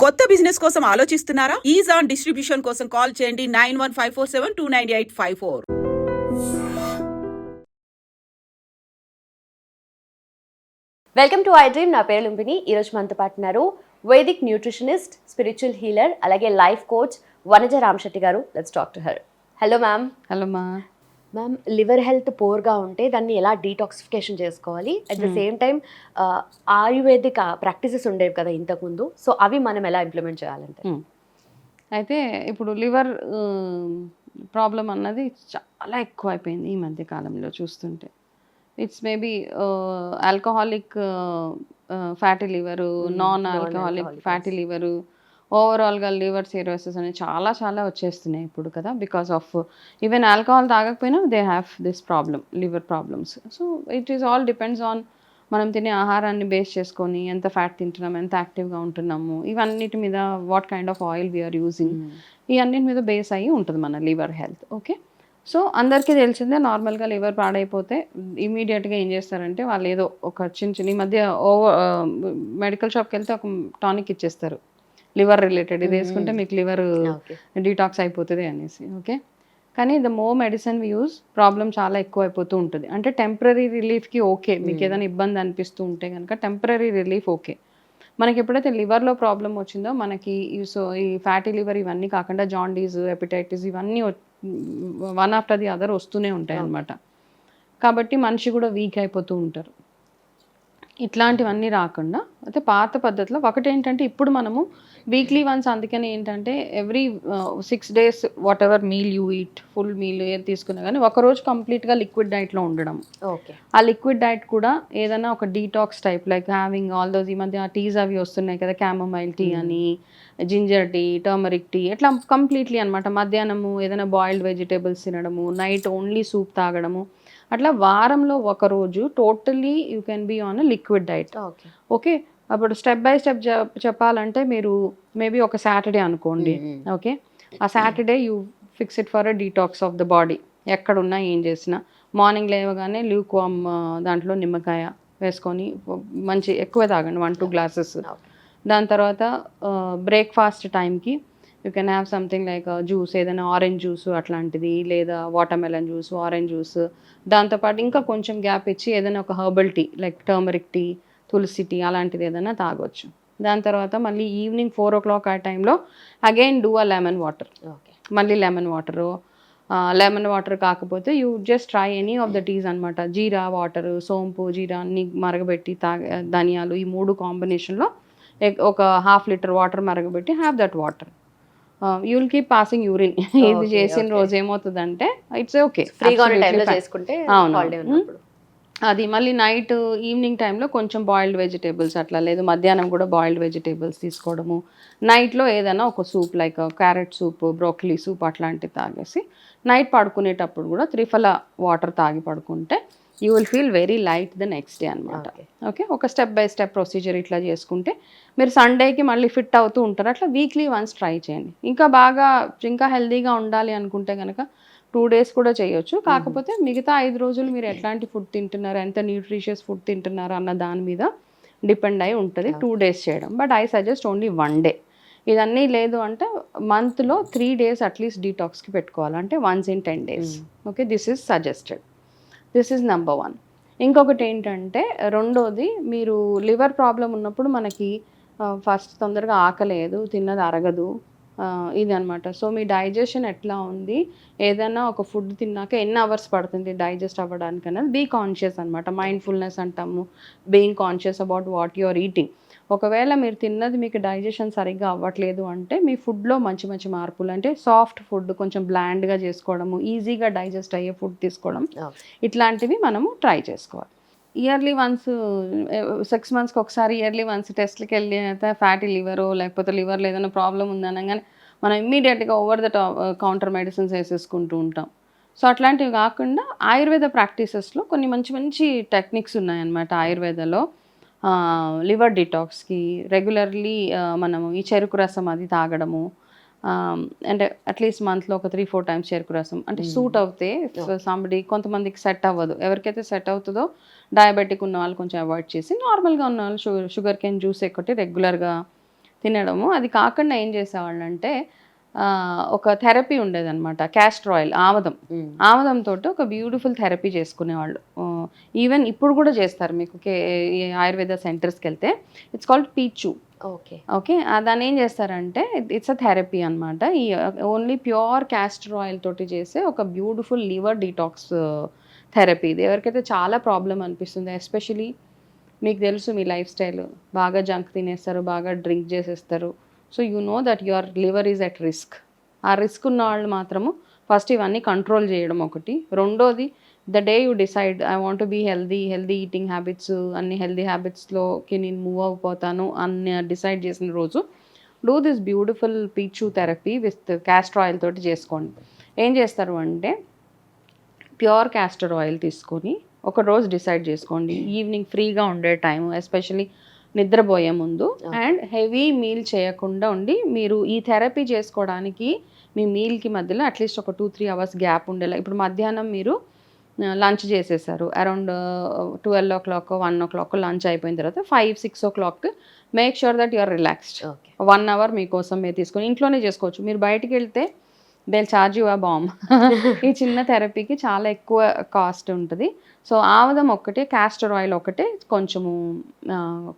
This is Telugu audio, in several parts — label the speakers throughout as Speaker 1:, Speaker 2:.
Speaker 1: కొత్త బిజినెస్ కోసం ఆలోచిస్తున్నారా? ఈజ్ ఆన్ డిస్ట్రిబ్యూషన్ కోసం కాల్ చేయండి 9154729854.
Speaker 2: Welcome to I dream. నా పేరు లుంబిని. ఈరోజు మనతో పాటు ఉన్నారు వేదిక్ న్యూట్రిషనిస్ట్, స్పిరిచువల్ హీలర్, అలాగే లైఫ్ కోచ్ వనజ రామశెట్టి గారు. Let's talk to her. Hello ma'am.
Speaker 3: Hello
Speaker 2: ma'am, liver health పోర్గా ఉంటే దాన్ని ఎలా డీటాక్సిఫికేషన్ చేసుకోవాలి? At the same time ayurvedic practices ఉండేవి కదా ఇంతకుముందు, సో అవి మనం ఎలా ఇంప్లిమెంట్ చేయాలంటే?
Speaker 3: అయితే ఇప్పుడు లివర్ ప్రాబ్లం అన్నది చాలా ఎక్కువ అయిపోయింది ఈ మధ్య కాలంలో చూస్తుంటే. It's maybe alcoholic fatty liver, non alcoholic fatty liver, ఓవరాల్గా లివర్ సిరోసిస్ అనేవి చాలా చాలా వచ్చేస్తున్నాయి ఇప్పుడు కదా. బికాస్ ఆఫ్ ఈవెన్ ఆల్కహాల్ తాగకపోయినా they have this problem, liver problems. So it is all depends on మనం తినే ఆహారాన్ని బేస్ చేసుకొని ఎంత ఫ్యాట్ తింటున్నాము, ఎంత యాక్టివ్గా ఉంటున్నాము, ఇవన్నిటి మీద what kind of oil we are using, ఈ అన్నిటి మీద బేస్ అయ్యి ఉంటుంది మన లివర్ హెల్త్. ఓకే, సో అందరికీ తెలిసిందే నార్మల్గా లివర్ పాడైపోతే ఇమీడియట్గా ఏం చేస్తారంటే వాళ్ళు ఏదో ఒక చిన్న ఈ మధ్య మెడికల్ షాప్కి వెళ్తే ఒక టానిక్ ఇచ్చేస్తారు లివర్ రిలేటెడ్, ఇది వేసుకుంటే మీకు లివర్ డీటాక్స్ అయిపోతుంది అనేసి. ఓకే, కానీ the more medicine we use problem చాలా ఎక్కువ అయిపోతూ ఉంటుంది. అంటే టెంపరీ రిలీఫ్కి ఓకే, మీకు ఏదైనా ఇబ్బంది అనిపిస్తూ ఉంటే కనుక టెంపరీ రిలీఫ్ ఓకే. మనకి ఎప్పుడైతే లివర్లో ప్రాబ్లం వచ్చిందో మనకి ఈ ఫ్యాటీ లివర్ ఇవన్నీ కాకుండా జాండీస్, హెపటైటిస్ ఇవన్నీ వన్ ఆఫ్టర్ ది అదర్ వస్తూనే ఉంటాయి అన్నమాట. కాబట్టి మనిషి కూడా వీక్ అయిపోతూ ఉంటారు. ఇట్లాంటివన్నీ రాకుండా అయితే పాత పద్ధతిలో ఒకటి ఏంటంటే ఇప్పుడు మనము వీక్లీ వన్స్, అందుకని ఏంటంటే every 6 days what ever meal you eat, full meal ఏది తీసుకున్నా కానీ ఒకరోజు కంప్లీట్గా లిక్విడ్ డైట్లో ఉండడం.
Speaker 2: ఓకే,
Speaker 3: ఆ లిక్విడ్ డైట్ కూడా ఏదైనా ఒక detox type like having all those, ఈ మధ్య టీస్ అవి వస్తున్నాయి కదా, క్యామమైల్ టీ అని, జింజర్ టీ, టర్మరిక్ టీ, ఇట్లా కంప్లీట్లీ అనమాట. మధ్యాహ్నము ఏదైనా బాయిల్డ్ వెజిటేబుల్స్ తినడము, నైట్ ఓన్లీ సూప్ తాగడము, అట్లా వారంలో ఒకరోజు totally you can be on a liquid diet. Okay, అప్పుడు స్టెప్ బై స్టెప్ చెప్పాలంటే మీరు మేబీ ఒక సాటర్డే అనుకోండి. ఓకే, ఆ Saturday you fix it for a detox of the body. ఎక్కడున్నా ఏం చేసినా మార్నింగ్ లేవగానే ల్యూక్ వామ్ దాంట్లో నిమ్మకాయ వేసుకొని మంచి ఎక్కువ తాగండి, 1-2 glasses. దాని తర్వాత బ్రేక్ఫాస్ట్ టైంకి you can have something like juice, ఏదైనా ఆరెంజ్ జ్యూస్ అట్లాంటిది, లేదా వాటర్మెలన్ జ్యూస్, ఆరెంజ్ జ్యూస్. దాంతోపాటు ఇంకా కొంచెం గ్యాప్ ఇచ్చి ఏదైనా ఒక herbal tea like turmeric tea, tulsi tea అలాంటిది ఏదైనా తాగొచ్చు. దాని తర్వాత మళ్ళీ ఈవినింగ్ 4 o'clock ఆ టైంలో again do a lemon water. మళ్ళీ లెమన్ వాటర్ కాకపోతే you just try any of the teas అనమాట. జీరా వాటర్, సోంపు, జీరా అన్ని మరగబెట్టి ధనియాలు, ఈ 3 కాంబినేషన్లో ఒక 1/2 liter వాటర్ మరగబెట్టి have that water. You will keep passing urine. ఇది చేసిన రోజు ఏమవుతుందంటే ఇట్స్ ఓకే, అవును. అది మళ్ళీ నైట్ ఈవినింగ్ టైంలో కొంచెం బాయిల్డ్ వెజిటేబుల్స్ అట్లా, లేదు మధ్యాహ్నం కూడా బాయిల్డ్ వెజిటేబుల్స్ తీసుకోవడము, నైట్లో ఏదైనా ఒక soup like carrot soup, broccoli soup అట్లాంటివి తాగేసి నైట్ పడుకునేటప్పుడు కూడా 3 వాటర్ తాగి పడుకుంటే you will feel very light the next day అనమాట. ఓకే, ఒక స్టెప్ బై స్టెప్ ప్రొసీజర్ ఇట్లా చేసుకుంటే మీరు సండేకి మళ్ళీ ఫిట్ అవుతూ ఉంటారు. అట్లా వీక్లీ వన్స్ ట్రై చేయండి. ఇంకా హెల్దీగా ఉండాలి అనుకుంటే కనుక 2 days కూడా చేయొచ్చు. కాకపోతే మిగతా 5 రోజులు మీరు ఎట్లాంటి ఫుడ్ తింటున్నారు, ఎంత న్యూట్రిషియస్ ఫుడ్ తింటున్నారు అన్న దాని మీద డిపెండ్ అయి ఉంటుంది 2 days చేయడం. But I suggest only 1 day. ఇదన్నీ లేదు అంటే మంత్లో 3 days అట్లీస్ట్ డీటాక్స్కి పెట్టుకోవాలి, అంటే once in 10 days. Okay, this is suggested. This is number 1. ఇంకొకటి ఏంటంటే రెండోది, మీరు లివర్ ప్రాబ్లం ఉన్నప్పుడు మనకి ఫస్ట్ తొందరగా ఆకలేదు, తిన్నది అరగదు, ఇది అనమాట. సో మీ డైజెషన్ ఎట్లా ఉంది, ఏదైనా ఒక ఫుడ్ తిన్నాక ఎన్ని అవర్స్ పడుతుంది డైజెస్ట్ అవ్వడానికి అనేది బీ కాన్షియస్ అనమాట. మైండ్ఫుల్నెస్ అంటాము, being conscious about what you are eating. ఒకవేళ మీరు తిన్నది మీకు డైజెషన్ సరిగ్గా అవ్వట్లేదు అంటే మీ ఫుడ్లో మంచి మంచి మార్పులు, అంటే సాఫ్ట్ ఫుడ్ కొంచెం బ్లాండ్గా చేసుకోవడము, ఈజీగా డైజెస్ట్ అయ్యే ఫుడ్ తీసుకోవడం, ఇట్లాంటివి మనము ట్రై చేసుకోవాలి. ఇయర్లీ వన్స్ 6 monthsకి ఒకసారి ఇయర్లీ వన్స్ టెస్ట్కి వెళ్ళి అయితే ఫ్యాటీ లివరో లేకపోతే లివర్లో ఏదైనా ప్రాబ్లం ఉందనగానే మనం ఇమ్మీడియట్గా ఓవర్ ద కౌంటర్ మెడిసిన్స్ వేసేసుకుంటూ ఉంటాం. సో అట్లాంటివి కాకుండా ఆయుర్వేద ప్రాక్టీసెస్లో కొన్ని మంచి మంచి టెక్నిక్స్ ఉన్నాయన్నమాట. ఆయుర్వేదలో లివర్ డిటాక్స్కి రెగ్యులర్లీ మనము ఈ చెరుకు రసం అది తాగడము, అంటే అట్లీస్ట్ మంత్లో ఒక 3-4 times చెరుకు రసం, అంటే సూట్ అవుతే సంబడి. కొంతమందికి సెట్ అవ్వదు, ఎవరికైతే సెట్ అవుతుందో డయాబెటిక్ ఉన్న వాళ్ళు కొంచెం అవాయిడ్ చేసి, నార్మల్గా ఉన్న వాళ్ళు షుగర్ కేన్ జ్యూస్ ఒకటి రెగ్యులర్గా తినడము. అది కాకుండా ఏం చేసేవాళ్ళు అంటే ఒక థెరపీ ఉండేదన్నమాట, క్యాస్టర్ ఆయిల్, ఆముదంతో ఒక బ్యూటిఫుల్ థెరపీ చేసుకునేవాళ్ళు. ఈవెన్ ఇప్పుడు కూడా చేస్తారు, మీకు ఈ ఆయుర్వేద సెంటర్స్కి వెళ్తే ఇట్స్ కాల్డ్ పీచు. ఓకే, దాన్ని ఏం చేస్తారంటే ఇట్స్ అ థెరపీ అనమాట. ఈ ఓన్లీ ప్యూర్ క్యాస్టర్ ఆయిల్ తోటి చేసే ఒక బ్యూటిఫుల్ లివర్ డీటాక్స్ థెరపీ. ఇది ఎవరికైతే చాలా ప్రాబ్లం అనిపిస్తుంది, ఎస్పెషలీ మీకు తెలుసు మీ లైఫ్ స్టైల్, బాగా జంక్ తినేస్తారు, బాగా డ్రింక్ చేసేస్తారు. So you know that your liver is at risk. ఆ రిస్క్ ఉన్న వాళ్ళు మాత్రము ఫస్ట్ ఇవన్నీ కంట్రోల్ చేయడం ఒకటి. రెండోది, the day you decide I want to be healthy eating habits, అన్ని హెల్దీ హ్యాబిట్స్లోకి నేను మూవ్ అయిపోతాను అన్ని డిసైడ్ చేసిన రోజు do this beautiful pichu therapy with castor oil తోటి చేసుకోండి. ఏం చేస్తారు అంటే ప్యూర్ క్యాస్టర్ ఆయిల్ తీసుకొని ఒక రోజు డిసైడ్ చేసుకోండి, ఈవినింగ్ ఫ్రీగా ఉండే టైం, ఎస్పెషలీ నిద్రపోయే ముందు, అండ్ హెవీ మీల్ చేయకుండా ఉండి మీరు ఈ థెరపీ చేసుకోవడానికి మీ మీల్కి మధ్యలో అట్లీస్ట్ ఒక 2-3 అవర్స్ గ్యాప్ ఉండేలా. ఇప్పుడు మధ్యాహ్నం మీరు లంచ్ చేసేసారు, అరౌండ్ 12 o'clock 1 o'clock లంచ్ అయిపోయిన తర్వాత 5-6 o'clock make sure that you're relaxed. 1 hour మీకోసం మీరు తీసుకొని ఇంట్లోనే చేసుకోవచ్చు. మీరు బయటికి వెళ్తే they charge you a bomb. ఈ చిన్న థెరపీకి చాలా ఎక్కువ కాస్ట్ ఉంటుంది. సో ఆముదం ఒక్కటే, క్యాస్టర్ ఆయిల్ ఒకటే, కొంచెము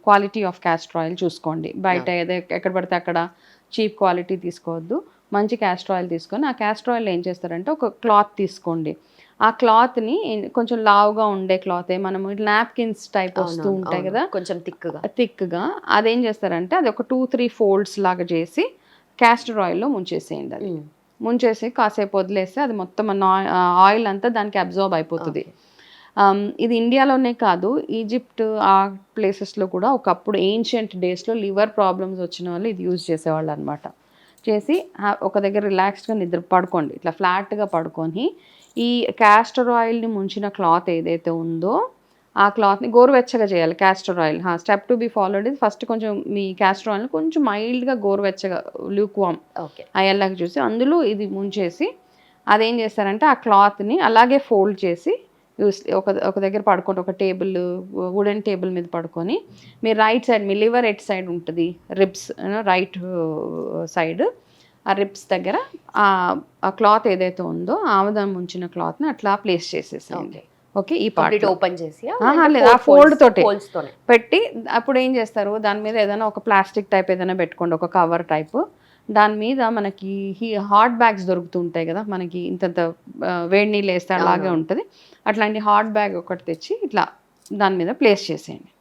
Speaker 3: క్వాలిటీ ఆఫ్ క్యాస్టర్ ఆయిల్ చూసుకోండి. బయట ఎక్కడ పడితే అక్కడ చీప్ క్వాలిటీ తీసుకోవద్దు, మంచి క్యాస్టర్ ఆయిల్ తీసుకొని ఆ క్యాస్టర్ ఆయిల్ ఏం చేస్తారంటే ఒక క్లాత్ తీసుకోండి. ఆ క్లాత్ని కొంచెం లావుగా ఉండే క్లాతే, మనము నాప్కిన్స్ టైప్ వస్తూ ఉంటాయి కదా, కొంచెం థిక్గా అదేం చేస్తారంటే అది ఒక 2-3 folds లాగా చేసి క్యాస్టర్ ఆయిల్లో ముంచేసేయండి. అది ముంచేసి కాసేపు వదిలేస్తే అది మొత్తం ఆయిల్ అంతా దానికి అబ్జార్బ్ అయిపోతుంది. ఇది ఇండియాలోనే కాదు, ఈజిప్ట్ ఆ ప్లేసెస్లో కూడా ఒకప్పుడు ఏన్షియంట్ డేస్లో లివర్ ప్రాబ్లమ్స్ వచ్చిన వాళ్ళు ఇది యూజ్ చేసేవాళ్ళు అనమాట. చేసి ఒక దగ్గర రిలాక్స్డ్గా నిద్ర పడుకోండి, ఇట్లా ఫ్లాట్గా పడుకొని ఈ క్యాస్టర్ ఆయిల్ని ముంచిన క్లాత్ ఏదైతే ఉందో ఆ క్లాత్ని గోరువెచ్చగా చేయాలి. Castor oil step to be followed ఇది, ఫస్ట్ కొంచెం మీ క్యాస్టర్ ఆయిల్ని కొంచెం మైల్డ్గా గోరువెచ్చగా ల్యూక్ వామ్ అయ్యేలాగా చూసి అందులో ఇది ముంచేసి అదేం చేస్తారంటే ఆ క్లాత్ని అలాగే ఫోల్డ్ చేసి ఒక దగ్గర పడుకోండి, ఒక టేబుల్, వుడెన్ టేబుల్ మీద పడుకొని మీరు right side, me liver at side ఉంటుంది, రిబ్స్ రైట్ సైడ్, ఆ రిబ్స్ దగ్గర ఆ క్లాత్ ఏదైతే ఉందో ఆముదం ముంచిన క్లాత్ని అట్లా ప్లేస్ చేసేసేయండి. ఓకే, ఈ పార్ట్
Speaker 2: ఓపెన్ చేసి
Speaker 3: లేదు, ఆ ఫోల్డ్ తోటి పెట్టి అప్పుడు ఏం చేస్తారు, దాని మీద ఏదైనా ఒక ప్లాస్టిక్ టైప్ ఏదైనా పెట్టుకోండి, ఒక కవర్ టైప్. దాని మీద మనకి హాట్ బ్యాగ్స్ దొరుకుతుంటాయి కదా, మనకి ఇంతంత వేడి నీళ్ళు వేస్తే అలాగే ఉంటుంది, అట్లాంటి హాట్ బ్యాగ్ ఒకటి తెచ్చి ఇట్లా దాని మీద ప్లేస్ చేసేయండి.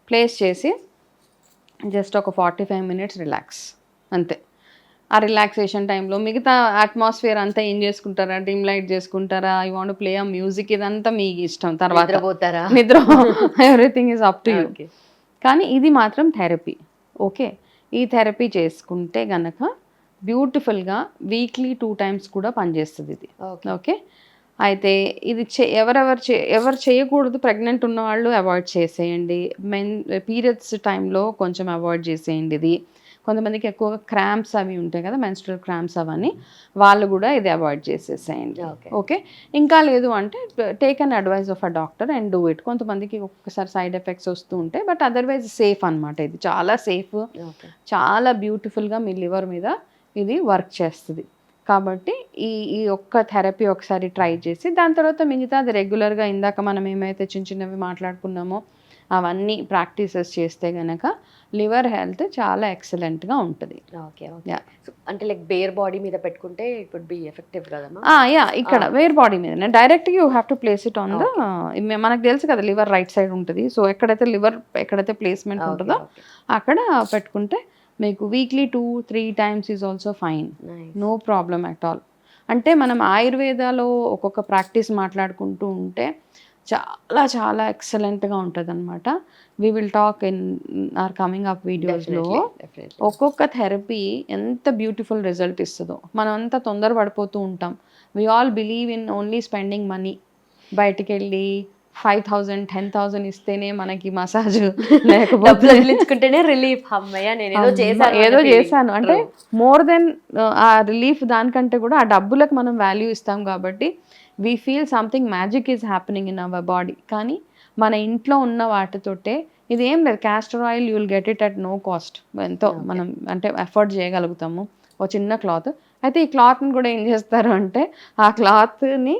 Speaker 3: ప్లేస్ చేసి జస్ట్ ఒక 45 minutes రిలాక్స్, అంతే. ఆ రిలాక్సేషన్ టైంలో మిగతా అట్మాస్ఫియర్ అంతా ఏం చేసుకుంటారా, డిమ్ లైట్ చేసుకుంటారా, I want play a music, ఇదంతా మీ ఇష్టం. తర్వాత నిద్ర everything is up to you. కానీ ఇది మాత్రం థెరపీ. ఓకే, ఈ థెరపీ చేసుకుంటే గనక బ్యూటిఫుల్గా వీక్లీ 2 times కూడా పనిచేస్తుంది ఇది. ఓకే, అయితే ఇది ఎవరు చేయకూడదు, ప్రెగ్నెంట్ ఉన్న వాళ్ళు అవాయిడ్ చేసేయండి, పీరియడ్స్ టైంలో కొంచెం అవాయిడ్ చేసేయండి. ఇది కొంతమందికి ఎక్కువగా క్రాంప్స్ అవి ఉంటాయి కదా, మెన్స్ట్రల్ క్రాంప్స్ అవన్నీ, వాళ్ళు కూడా ఇది అవాయిడ్ చేసేసేయండి. ఓకే, ఇంకా లేదు అంటే take an advice of a doctor and do it. కొంతమందికి ఒక్కసారి సైడ్ ఎఫెక్ట్స్ వస్తూ ఉంటాయి, బట్ అదర్వైజ్ సేఫ్ అనమాట. ఇది చాలా సేఫ్, చాలా బ్యూటిఫుల్గా మీ లివర్ మీద ఇది వర్క్ చేస్తుంది. కాబట్టి ఈ ఒక్క థెరపీ ఒకసారి ట్రై చేసి దాని తర్వాత మిగతా అది రెగ్యులర్గా ఇందాక మనం ఏమైతే చిన్న చిన్నవి మాట్లాడుకున్నామో అవన్నీ ప్రాక్టీసెస్ చేస్తే గనక లివర్ హెల్త్ చాలా ఎక్సలెంట్గా ఉంటుంది.
Speaker 2: అంటే లైక్ బేర్ బాడీ మీద పెట్టుకుంటే ఇట్ వుడ్ బి ఎఫెక్టివ్ కదమ్మా?
Speaker 3: ఇక్కడ వేర్ బాడీ మీద డైరెక్ట్గా you have to place it on the, మనకు తెలుసు కదా లివర్ రైట్ సైడ్ ఉంటుంది, సో ఎక్కడైతే ప్లేస్మెంట్ ఉంటుందో అక్కడ పెట్టుకుంటే మీకు weekly 2-3 times is also fine, no problem at all. అంటే మనం ఆయుర్వేదాలో ఒక్కొక్క ప్రాక్టీస్ మాట్లాడుకుంటూ ఉంటే చాలా చాలా ఎక్సలెంట్గా ఉంటుంది అనమాట. We will talk in our coming up వీడియోస్లో. ఒక్కొక్క థెరపీ ఎంత బ్యూటిఫుల్ రిజల్ట్ ఇస్తుందో. మనం అంతా తొందరపడిపోతూ ఉంటాం. We all believe in only spending money. బయటికి వెళ్ళి 5,000 10,000 ఇస్తేనే మనకి మసాజ్,
Speaker 2: లేకపోతే రిలీఫ్,
Speaker 3: ఏదో చేశాను అంటే మోర్ దెన్ ఆ రిలీఫ్, దానికంటే కూడా ఆ డబ్బులకు మనం వాల్యూ ఇస్తాం. కాబట్టి we feel something magic is happening in our body. కానీ మన ఇంట్లో ఉన్న వాటితోటే ఇది ఏం లేదు, castor oil you will get it at no cost. ఎంతో మనం అంటే అఫోర్డ్ చేయగలుగుతాము, ఒక చిన్న క్లాత్. అయితే ఈ క్లాత్ని కూడా ఏం చేస్తారు అంటే ఆ క్లాత్ని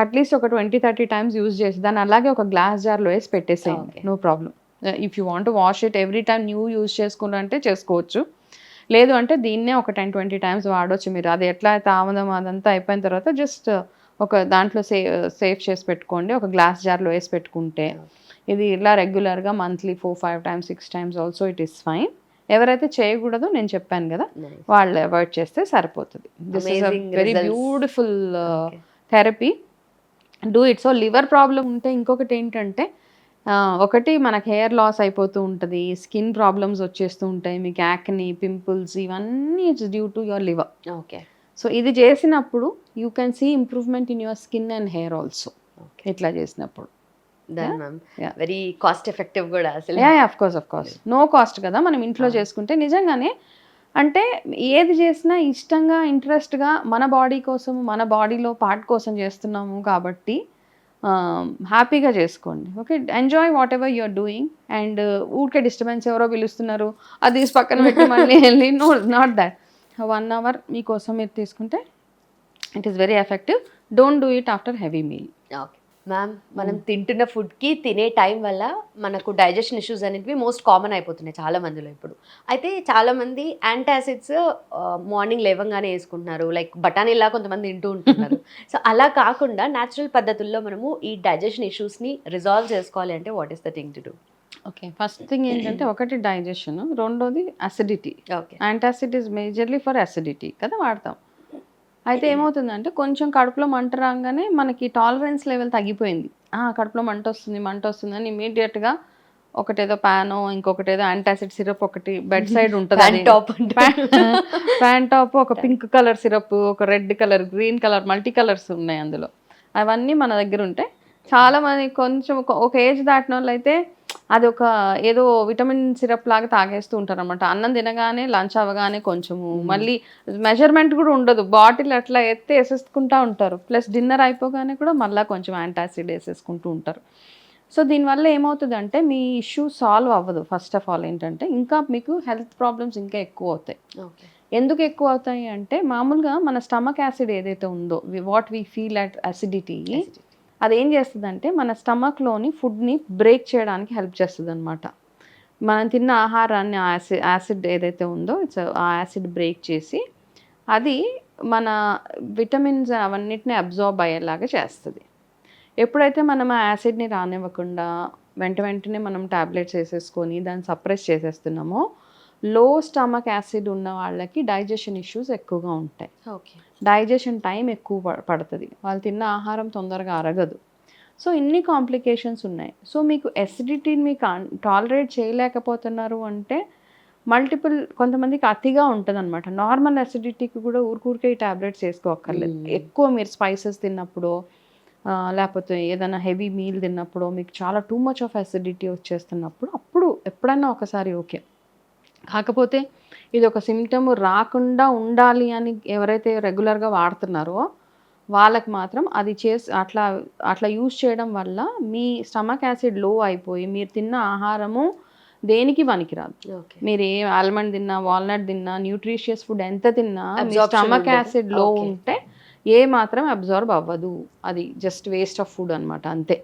Speaker 3: అట్లీస్ట్ ఒక 20-30 టైమ్స్ యూజ్ చేసి దాన్ని అలాగే ఒక గ్లాస్ జార్లో వేసి పెట్టేసేయండి, no problem. If you want wash it every time new use చేసుకున్నంటే చేసుకోవచ్చు, లేదు అంటే దీన్నే ఒక 10-20 టైమ్స్ వాడవచ్చు మీరు. అది ఎట్లా అయితే ఆమదం అదంతా అయిపోయిన తర్వాత జస్ట్ ఒక దాంట్లో సేఫ్ చేసి పెట్టుకోండి, ఒక గ్లాస్ జార్లో వేసి పెట్టుకుంటే. ఇది ఇలా రెగ్యులర్గా monthly 4-5 times 6 times also it is fine. ఎవరైతే చేయకూడదో నేను చెప్పాను కదా, వాళ్ళు అవాయిడ్ చేస్తే సరిపోతుంది. This is a very beautiful therapy, do it. So liver problem ఉంటే ఇంకొకటి ఏంటంటే ఒకటి మనకు హెయిర్ లాస్ అయిపోతూ ఉంటుంది, స్కిన్ ప్రాబ్లమ్స్ వచ్చేస్తూ ఉంటాయి, మీకు యాక్ని, పింపుల్స్, ఇవన్నీ it's due to your liver.
Speaker 2: Okay.
Speaker 3: So ఇది చేసినప్పుడు you can see improvement in your skin and hair also ఇట్లా చేసినప్పుడు.
Speaker 2: వెరీ కాస్ట్ ఎఫెక్టివ్ కూడా అసలు.
Speaker 3: ఆఫ్ కోర్స్ నో కాస్ట్ కదా, మనం ఇంట్లో చేసుకుంటే నిజంగానే. అంటే ఏది చేసినా ఇష్టంగా ఇంట్రెస్ట్గా మన బాడీ కోసం, మన బాడీలో పార్ట్ కోసం చేస్తున్నాము కాబట్టి హ్యాపీగా చేసుకోండి. Okay, enjoy whatever you're doing. And ఊరికే డిస్టర్బెన్స్ ఎవరో పిలుస్తున్నారు అది తీసి పక్కన పెట్టి మళ్ళీ వెళ్ళి, నో, నాట్ దాట్. 1 hour మీకోసం మీరు తీసుకుంటే it is very effective. Don't do it after heavy meal.
Speaker 2: Okay ma'am, మనం తింటున్న ఫుడ్కి తినే టైం వల్ల మనకు డైజెషన్ ఇష్యూస్ అనేవి మోస్ట్ కామన్ అయిపోతున్నాయి చాలా మందిలో ఇప్పుడు. అయితే చాలామంది యాంటాసిడ్స్ మార్నింగ్ లేవగానే వేసుకుంటున్నారు, లైక్ బఠానీలా కొంతమంది తింటూ ఉంటున్నారు. సో అలా కాకుండా న్యాచురల్ పద్ధతుల్లో మనము ఈ డైజెషన్ ఇష్యూస్ని రిజాల్వ్ చేసుకోవాలి అంటే what is the thing to do?
Speaker 3: Okay, first thing ఏంటంటే ఒకటి డైజెషన్, రెండోది acidity.
Speaker 2: Okay.
Speaker 3: Antacid is majorly for acidity కదా వాడతాం. అయితే ఏమవుతుందంటే కొంచెం కడుపులో మంట రాగానే మనకి టాలరెన్స్ లెవెల్ తగ్గిపోయింది, కడుపులో మంట వస్తుంది అని ఇమీడియట్గా ఒకటేదో ప్యానో, ఇంకొకటి ఏదో యాంటాసిడ్ సిరప్ ఒకటి బెడ్ సైడ్ ఉంటుంది, ప్యాన్ టాప్, ఒక పింక్ కలర్ సిరప్, ఒక red colour, green colour, multi colours ఉన్నాయి అందులో. అవన్నీ మన దగ్గర ఉంటాయి. చాలామంది కొంచెం ఒక ఏజ్ దాటిన వాళ్ళు అయితే అది ఒక ఏదో విటమిన్ సిరప్ లాగా తాగేస్తూ ఉంటారు అనమాట. అన్నం తినగానే, లంచ్ అవ్వగానే కొంచెము, మళ్ళీ మెజర్మెంట్ కూడా ఉండదు, బాటిల్ అట్లా ఎత్తే వేసేసుకుంటూ ఉంటారు. ప్లస్ డిన్నర్ అయిపోగానే కూడా మళ్ళీ కొంచెం యాంటాసిడ్ వేసేసుకుంటూ ఉంటారు. సో దీనివల్ల ఏమవుతుందంటే మీ ఇష్యూ సాల్వ్ అవ్వదు. ఫస్ట్ ఆఫ్ ఆల్ ఏంటంటే ఇంకా మీకు హెల్త్ ప్రాబ్లమ్స్ ఇంకా ఎక్కువ అవుతాయి.
Speaker 2: ఓకే.
Speaker 3: ఎందుకు ఎక్కువ అవుతాయి అంటే మామూలుగా మన స్టమక్ యాసిడ్ ఏదైతే ఉందో, what we feel at acidity, అదేం చేస్తుందంటే మన స్టమక్లోని ఫుడ్ని బ్రేక్ చేయడానికి హెల్ప్ చేస్తుంది అనమాట. మనం తిన్న ఆహారాన్ని యాసిడ్ ఏదైతే ఉందో ఆ యాసిడ్ బ్రేక్ చేసి అది మన విటమిన్స్ అవన్నిటిని అబ్జార్బ్ అయ్యేలాగా చేస్తుంది. ఎప్పుడైతే మనం ఆ యాసిడ్ని రానివ్వకుండా వెంటనే మనం ట్యాబ్లెట్స్ వేసేసుకొని దాన్ని సప్రెస్ చేసేస్తున్నామో, లో స్టమక్ యాసిడ్ ఉన్న వాళ్ళకి డైజెషన్ ఇష్యూస్ ఎక్కువగా ఉంటాయి.
Speaker 2: ఓకే.
Speaker 3: డైజెషన్ టైం ఎక్కువ పడుతుంది, వాళ్ళు తిన్న ఆహారం తొందరగా అరగదు. సో ఇన్ని కాంప్లికేషన్స్ ఉన్నాయి. సో మీకు ఎసిడిటీని మీకు టాలరేట్ చేయలేకపోతున్నారు అంటే మల్టిపుల్, కొంతమందికి అతిగా ఉంటుంది అనమాట. నార్మల్ అసిడిటీకి కూడా ఊరికే ఈ ట్యాబ్లెట్స్ వేసుకోక్కర్లేదు. ఎక్కువ మీరు స్పైసెస్ తిన్నప్పుడు లేకపోతే ఏదైనా హెవీ మీల్ తిన్నప్పుడు మీకు చాలా టూ మచ్ ఆఫ్ అసిడిటీ వచ్చేస్తున్నప్పుడు అప్పుడు ఎప్పుడైనా ఒకసారి ఓకే. కాకపోతే ఇది ఒక సిమ్టమ్ రాకుండా ఉండాలి అని ఎవరైతే రెగ్యులర్గా వాడుతున్నారో వాళ్ళకి మాత్రం అది అట్లా యూజ్ చేయడం వల్ల మీ స్టమక్ యాసిడ్ లో అయిపోయి మీరు తిన్న ఆహారము దేనికి పనికిరాదు. మీరు ఏ ఆల్మండ్ తిన్నా, వాల్నట్ తిన్నా, న్యూట్రిషియస్ ఫుడ్ ఎంత తిన్నా మీ స్టమక్ యాసిడ్ లో ఉంటే ఏ మాత్రం అబ్జార్బ్ అవ్వదు, అది జస్ట్ వేస్ట్ ఆఫ్ ఫుడ్ అనమాట, అంతే.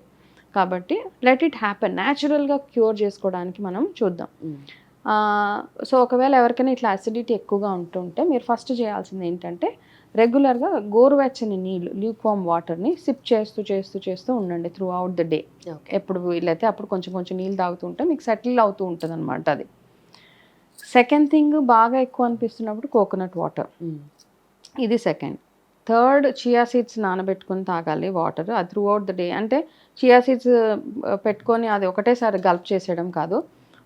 Speaker 3: కాబట్టి లెట్ ఇట్ హ్యాపెన్, న్యాచురల్గా క్యూర్ చేసుకోవడానికి మనం చూద్దాం. సో ఒకవేళ ఎవరికైనా ఇట్లా అసిడిటీ ఎక్కువగా ఉంటుంటే మీరు ఫస్ట్ చేయాల్సింది ఏంటంటే రెగ్యులర్గా గోరువెచ్చని నీళ్ళు, ల్యూక్వామ్ వాటర్ని సిప్ చేస్తూ ఉండండి త్రూ అవుట్ ద డే. ఎప్పుడు వీలైతే అప్పుడు కొంచెం నీళ్ళు తాగుతుంటే మీకు సెటిల్ అవుతూ ఉంటుంది అనమాట అది. సెకండ్ థింగ్, బాగా ఎక్కువ అనిపిస్తున్నప్పుడు కోకోనట్ వాటర్, ఇది సెకండ్. థర్డ్, చియా సీడ్స్ నానబెట్టుకొని తాగాలి వాటర్, అది త్రూ అవుట్ ద డే. అంటే చియా సీడ్స్ పెట్టుకొని అది ఒకటేసారి గల్ప్ చేసేయడం కాదు,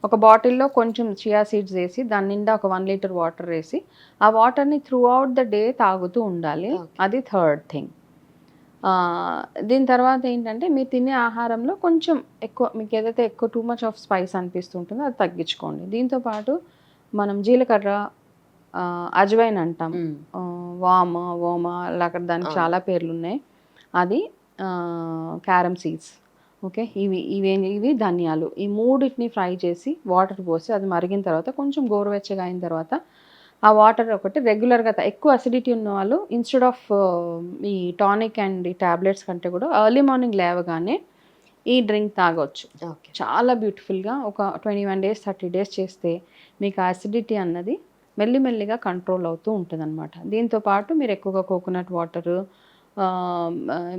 Speaker 3: ఒక బాటిల్లో కొంచెం చియా సీడ్స్ వేసి దాని నిండా ఒక 1 లీటర్ వాటర్ వేసి ఆ వాటర్ని త్రూ అవుట్ ద డే తాగుతూ ఉండాలి, అది థర్డ్ థింగ్. దీని తర్వాత ఏంటంటే మీరు తినే ఆహారంలో కొంచెం ఎక్కువ, మీకు ఏదైతే ఎక్కువ టూ మచ్ ఆఫ్ స్పైస్ అనిపిస్తుంటుందో అది తగ్గించుకోండి. దీంతోపాటు మనం జీలకర్ర, అజ్వైన్ అంటాం, ఓమా అలాగ దానికి చాలా పేర్లు ఉన్నాయి, అది క్యారమ్ సీడ్స్, ఓకే, ఇవి ధనియాలు, ఈ మూడింటిని ఫ్రై చేసి వాటర్ పోసి అది మరిగిన తర్వాత కొంచెం గోరువెచ్చగా అయిన తర్వాత ఆ వాటర్ ఒకటి రెగ్యులర్గా ఎక్కువ అసిడిటీ ఉన్న వాళ్ళు ఇన్స్టెడ్ ఆఫ్ ఈ టానిక్ అండ్ ఈ టాబ్లెట్స్ కంటే కూడా ఎర్లీ మార్నింగ్ లేవగానే ఈ డ్రింక్ తాగొచ్చు.
Speaker 2: ఓకే.
Speaker 3: చాలా బ్యూటిఫుల్గా ఒక 21 days 30 days చేస్తే మీకు ఆ అసిడిటీ అన్నది మెల్లిమెల్లిగా కంట్రోల్ అవుతూ ఉంటుందన్నమాట. దీంతోపాటు మీరు ఎక్కువగా కోకోనట్ వాటరు,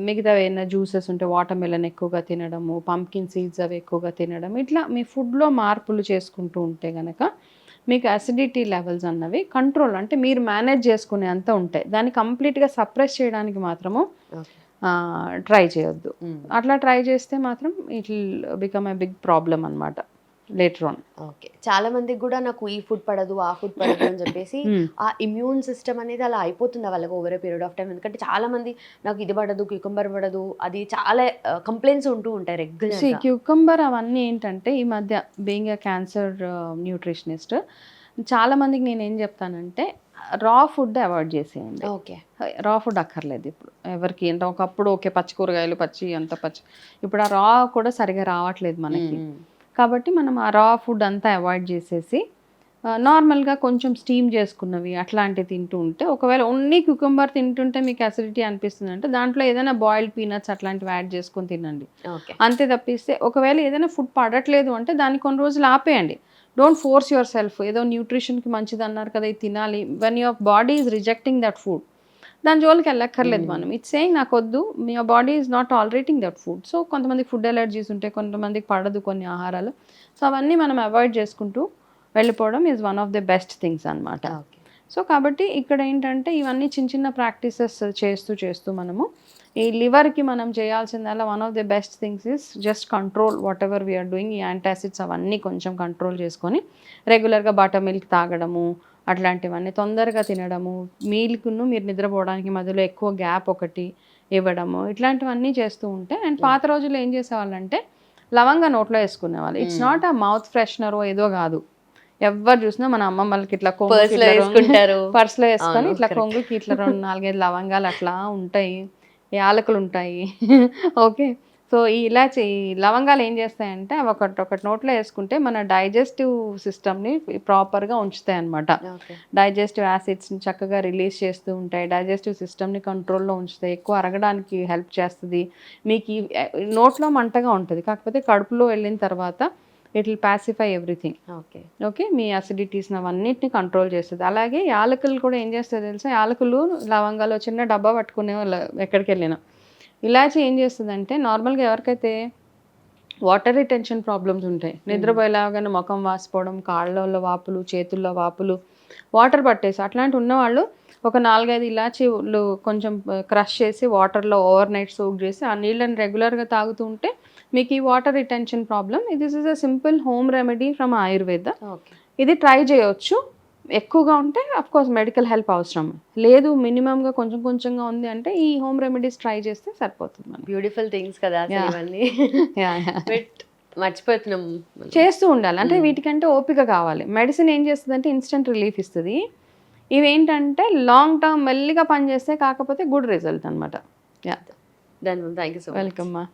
Speaker 3: మిగతా ఏమైనా జ్యూసెస్ ఉంటే వాటర్ మెలన్ ఎక్కువగా తినడము, పంకిన్ సీడ్స్ అవి ఎక్కువగా తినడం, ఇట్లా మీ ఫుడ్లో మార్పులు చేసుకుంటూ ఉంటే కనుక మీకు అసిడిటీ లెవెల్స్ అన్నవి కంట్రోల్, అంటే మీరు మేనేజ్ చేసుకునే అంత ఉంటాయి. దాన్ని కంప్లీట్గా సప్రెస్ చేయడానికి మాత్రము ట్రై చేయొద్దు. అట్లా ట్రై చేస్తే మాత్రం it will become a big problem అనమాట లేటర్ ఆన్.
Speaker 2: ఓకే. చాలా మందికి కూడా నాకు ఈ ఫుడ్ పడదు, ఆ ఫుడ్ పడదు అని చెప్పేసి ఆ ఇమ్యూన్ సిస్టమ్ అనేది అలా అయిపోతుంది వాళ్ళకి over a period of time. ఎందుకంటే చాలా మంది నాకు ఇది పడదు, క్యూకంబర్ పడదు, అది చాలా కంప్లైంట్స్ ఉంటూ ఉంటాయి రెగ్యులర్.
Speaker 3: క్యూకంబర్ అవన్నీ ఏంటంటే ఈ మధ్య బీయింగ్ ఏ క్యాన్సర్ న్యూట్రిషనిస్ట్, చాలా మందికి నేను ఏం చెప్తానంటే రా ఫుడ్ అవాయిడ్ చేసేయండి.
Speaker 2: ఓకే.
Speaker 3: రా ఫుడ్ అక్కర్లేదు ఇప్పుడు ఎవరికి. అంటే ఒకప్పుడు ఓకే పచ్చి కూరగాయలు పచ్చి అంత పచ్చి, ఇప్పుడు ఆ రా కూడా సరిగా రావట్లేదు మనకి. కాబట్టి మనం ఆ రా ఫుడ్ అంతా అవాయిడ్ చేసేసి నార్మల్గా కొంచెం స్టీమ్ చేసుకున్నవి అట్లాంటివి తింటూ ఉంటే, ఒకవేళ ఓన్లీ క్యూకంబర్ తింటుంటే మీకు అసిడిటీ అనిపిస్తుంది అంటే దాంట్లో ఏదైనా బాయిల్డ్ పీనట్స్ అట్లాంటివి యాడ్ చేసుకొని తినండి.
Speaker 2: ఓకే.
Speaker 3: అంతే తప్పిస్తే ఒకవేళ ఏదైనా ఫుడ్ పడట్లేదు అంటే దాన్ని కొన్ని రోజులు ఆపేయండి. Don't force yourself. ఏదో న్యూట్రిషన్కి మంచిది అన్నారు కదా ఇది తినాలి, when your body is rejecting that food దాని జోలికి వెళ్ళక్కర్లేదు మనం. ఇట్స్ సేయింగ్ నాకు వద్దు, మీ body is not tolerating that food. So కొంతమందికి ఫుడ్ ఎలర్జీస్ ఉంటాయి, కొంతమందికి పడదు కొన్ని ఆహారాలు. సో అవన్నీ మనం అవాయిడ్ చేసుకుంటూ వెళ్ళిపోవడం is one of the best things అనమాట.
Speaker 2: ఓకే.
Speaker 3: సో కాబట్టి ఇక్కడ ఏంటంటే ఇవన్నీ చిన్న చిన్న ప్రాక్టీసెస్ చేస్తూ మనము ఈ లివర్కి మనం చేయాల్సిందల్లా one of the best things is just control whatever we're doing. ఈ యాంటాసిడ్స్ అవన్నీ కొంచెం కంట్రోల్ చేసుకొని రెగ్యులర్గా బటర్ మిల్క్ తాగడము, అట్లాంటివన్నీ తొందరగా తినడము, మీల్కును మీరు నిద్రపోవడానికి మధ్యలో ఎక్కువ గ్యాప్ ఒకటి ఇవ్వడము, ఇట్లాంటివన్నీ చేస్తూ ఉంటే. అండ్ పాత రోజుల్లో ఏం చేసేవాళ్ళంటే లవంగా నోట్లో వేసుకునేవాళ్ళు. ఇట్స్ నాట్ ఆ మౌత్ ఫ్రెషనర్ ఏదో కాదు. ఎవరు చూసినా మన అమ్మమ్మలకి ఇట్లా
Speaker 2: పర్స్లో వేసుకుంటారు,
Speaker 3: పర్స్లో వేసుకొని ఇట్లా కొంగుకి ఇట్లా 2-4-5 లవంగాలు అట్లా ఉంటాయి, యాలకులు ఉంటాయి. ఓకే. సో ఈ ఇలాచి లవంగాలు ఏం చేస్తాయంటే అవి ఒకటి నోట్లో వేసుకుంటే మన డైజెస్టివ్ సిస్టమ్ని ప్రాపర్గా ఉంచుతాయి అన్నమాట. డైజెస్టివ్ యాసిడ్స్ని చక్కగా రిలీజ్ చేస్తూ ఉంటాయి, డైజెస్టివ్ సిస్టమ్ని కంట్రోల్లో ఉంచుతాయి, ఎక్కువ అరగడానికి హెల్ప్ చేస్తుంది. మీకు ఈ నోట్లో మంటగా ఉంటుంది, కాకపోతే కడుపులో వెళ్ళిన తర్వాత it will pacify everything.
Speaker 2: Okay.
Speaker 3: Okay. మీ అసిడిటీస్ని అవన్నిటిని కంట్రోల్ చేస్తుంది. అలాగే యాలకులు కూడా ఏం చేస్తుంది తెలుసా, యాలకులు లవంగాలు చిన్న డబ్బా పట్టుకునే వాళ్ళు ఎక్కడికి వెళ్ళినా. ఇలాచి ఏం చేస్తుందంటే నార్మల్గా ఎవరికైతే వాటర్ రిటెన్షన్ ప్రాబ్లమ్స్ ఉంటాయి, నిద్రపోయేలాగానే ముఖం వాసిపోవడం, కాళ్ళల్లో వాపులు, చేతుల్లో వాపులు, వాటర్ పట్టేసి అట్లాంటి ఉన్నవాళ్ళు ఒక 4-5 ఇలాచీలు కొంచెం క్రష్ చేసి వాటర్లో ఓవర్ నైట్ సోక్ చేసి ఆ నీళ్ళని రెగ్యులర్గా తాగుతూ ఉంటే మీకు ఈ water retention problem, this is a simple home remedy from Ayurveda. ఇది ట్రై చేయొచ్చు. ఎక్కువగా ఉంటే అఫ్కోర్స్ మెడికల్ హెల్ప్ అవసరం, లేదు మినిమంగా కొంచెం కొంచెంగా ఉంది అంటే ఈ హోమ్ రెమెడీస్ ట్రై చేస్తే సరిపోతుంది మనకి.
Speaker 2: బ్యూటిఫుల్ థింగ్స్ కదా ఇవన్నీ. బట్ మర్చిపోతున్నాం,
Speaker 3: చేస్తూ ఉండాలి. అంటే వీటికంటే ఓపిక కావాలి. మెడిసిన్ ఏం చేస్తుంది అంటే ఇన్స్టెంట్ రిలీఫ్ ఇస్తుంది. ఇవేంటంటే లాంగ్ టర్మ్ మెల్లిగా పనిచేస్తే, కాకపోతే గుడ్ రిజల్ట్ అనమాట.
Speaker 2: Thank you so much.
Speaker 3: Welcome మా.